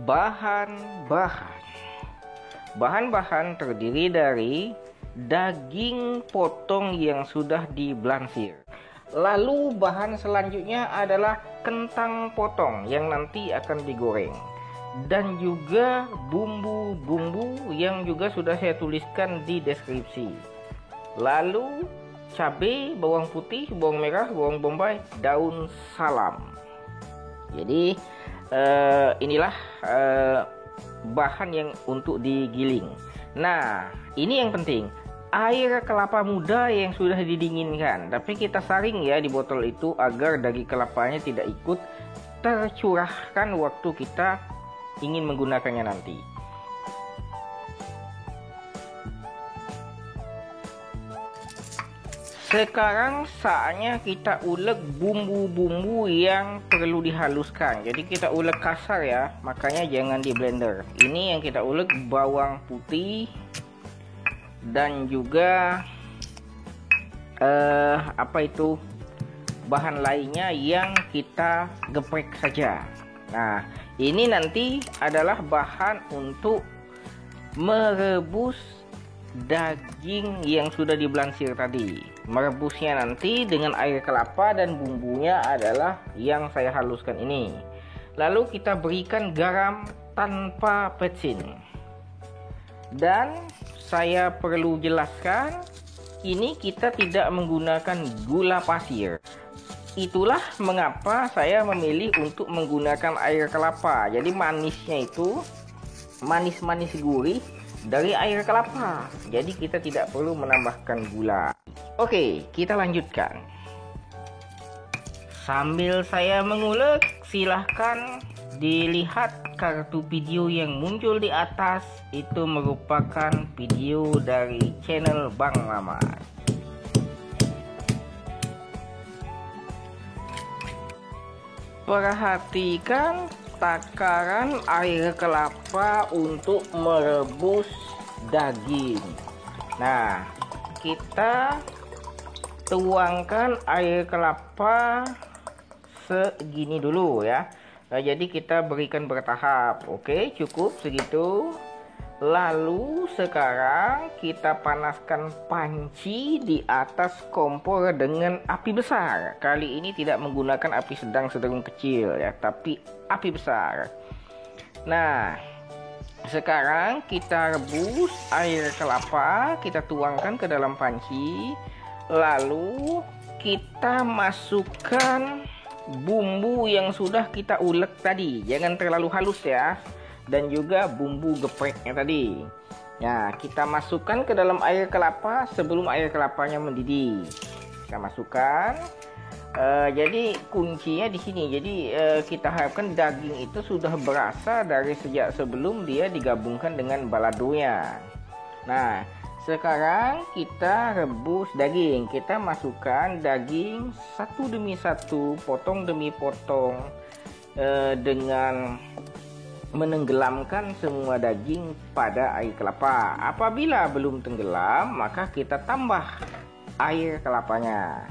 Bahan-bahan. Bahan-bahan terdiri dari daging potong yang sudah diblansir. Lalu bahan selanjutnya adalah kentang potong yang nanti akan digoreng. Dan juga bumbu-bumbu yang juga sudah saya tuliskan di deskripsi. Lalu cabai, bawang putih, bawang merah, bawang bombay, daun salam. Jadi inilah bahan yang untuk digiling. Nah, ini yang penting. Air kelapa muda yang sudah didinginkan, tapi kita saring ya di botol itu agar daging kelapanya tidak ikut tercurahkan waktu kita ingin menggunakannya nanti. Sekarang saatnya kita ulek bumbu-bumbu yang perlu dihaluskan. Jadi kita ulek kasar ya, makanya jangan di blender. Ini yang kita ulek bawang putih dan juga bahan lainnya yang kita geprek saja. Nah, ini nanti adalah bahan untuk merebus daging yang sudah diblansir tadi. Merebusnya nanti dengan air kelapa dan bumbunya adalah yang saya haluskan ini. Lalu kita berikan garam tanpa petsin. Dan saya perlu jelaskan, ini kita tidak menggunakan gula pasir. Itulah mengapa saya memilih untuk menggunakan air kelapa. Jadi manisnya itu manis-manis gurih dari air kelapa. Jadi kita tidak perlu menambahkan gula. Oke, kita lanjutkan. Sambil saya mengulek, silahkan dilihat kartu video yang muncul di atas. Itu merupakan video dari channel Bang Mamat. Perhatikan takaran air kelapa untuk merebus daging. Nah, kita tuangkan air kelapa segini dulu ya. Nah, jadi kita berikan bertahap. Oke, cukup segitu. Lalu sekarang kita panaskan panci di atas kompor dengan api besar. Kali ini tidak menggunakan api sedang cenderung kecil ya, tapi api besar. Nah, sekarang kita rebus air kelapa, kita tuangkan ke dalam panci. Lalu kita masukkan bumbu yang sudah kita ulek tadi. Jangan terlalu halus ya. Dan juga bumbu gepreknya tadi. Nah, kita masukkan ke dalam air kelapa sebelum air kelapanya mendidih. Kita masukkan. Jadi kuncinya di sini. Jadi kita harapkan daging itu sudah berasa dari sejak sebelum dia digabungkan dengan baladonya. Nah, sekarang kita rebus daging. Kita masukkan daging satu demi satu, potong demi potong, dengan menenggelamkan semua daging pada air kelapa. Apabila belum tenggelam, maka kita tambah air kelapanya.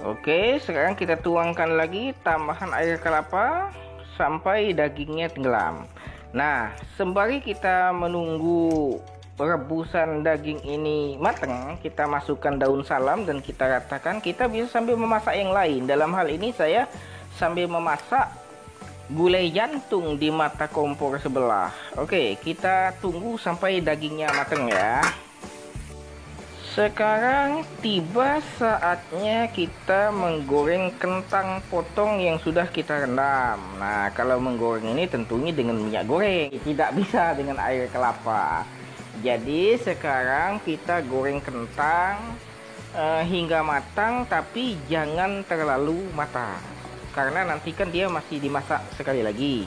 Oke, sekarang kita tuangkan lagi tambahan air kelapa sampai dagingnya tenggelam. Nah, sembari kita menunggu rebusan daging ini matang, kita masukkan daun salam dan kita ratakan. Kita bisa sambil memasak yang lain. Dalam hal ini saya sambil memasak gulai jantung di mata kompor sebelah. Oke, kita tunggu sampai dagingnya matang ya. Sekarang tiba saatnya kita menggoreng kentang potong yang sudah kita rendam. Nah, kalau menggoreng ini tentunya dengan minyak goreng, tidak bisa dengan air kelapa. Jadi sekarang kita goreng kentang hingga matang, tapi jangan terlalu matang. Karena nanti kan dia masih dimasak sekali lagi.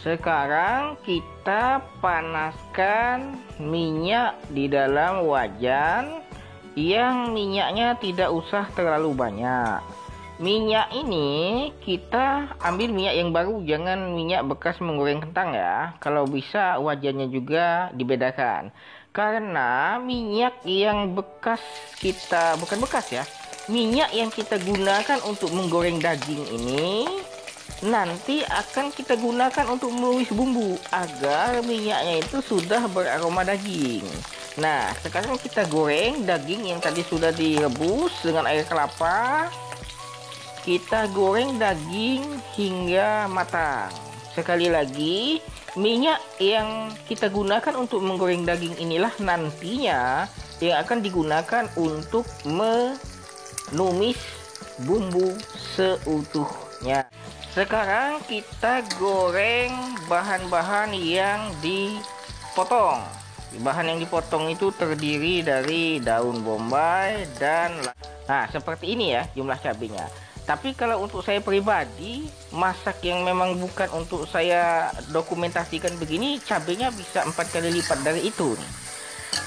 Sekarang kita panaskan minyak di dalam wajan yang minyaknya tidak usah terlalu banyak. Minyak ini kita ambil minyak yang baru, jangan minyak bekas menggoreng kentang ya. Kalau bisa wajannya juga dibedakan. Karena minyak yang bekas kita, bukan bekas ya, minyak yang kita gunakan untuk menggoreng daging ini nanti akan kita gunakan untuk menumis bumbu agar minyaknya itu sudah beraroma daging. Nah, sekarang kita goreng daging yang tadi sudah direbus dengan air kelapa. Kita goreng daging hingga matang. Sekali lagi, minyak yang kita gunakan untuk menggoreng daging inilah nantinya yang akan digunakan untuk menumis bumbu seutuhnya. Sekarang kita goreng bahan-bahan yang dipotong. Bahan yang dipotong itu terdiri dari daun bombay dan seperti ini ya jumlah cabenya. Tapi kalau untuk saya pribadi masak yang memang bukan untuk saya dokumentasikan begini, cabenya bisa 4 kali lipat dari itu nih.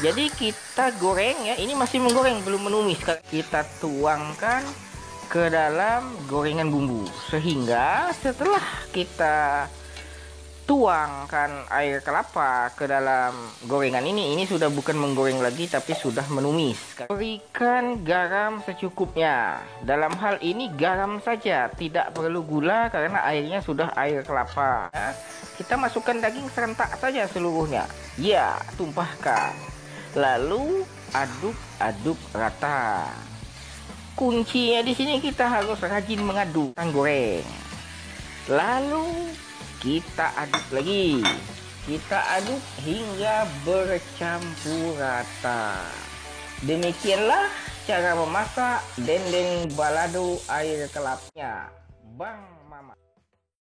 Jadi kita goreng ya, ini masih menggoreng belum menumis. Kita tuangkan ke dalam gorengan bumbu, sehingga setelah kita tuangkan air kelapa ke dalam gorengan ini sudah bukan menggoreng lagi tapi sudah menumis. Berikan garam secukupnya. Dalam hal ini garam saja, tidak perlu gula karena airnya sudah air kelapa. Kita masukkan daging serentak saja seluruhnya. Ya, tumpahkan. Lalu aduk-aduk rata. Kuncinya di sini kita harus rajin mengaduk goreng. Lalu kita aduk lagi. Kita aduk hingga bercampur rata. Demikianlah cara memasak dendeng balado air kelapanya Bang Mama.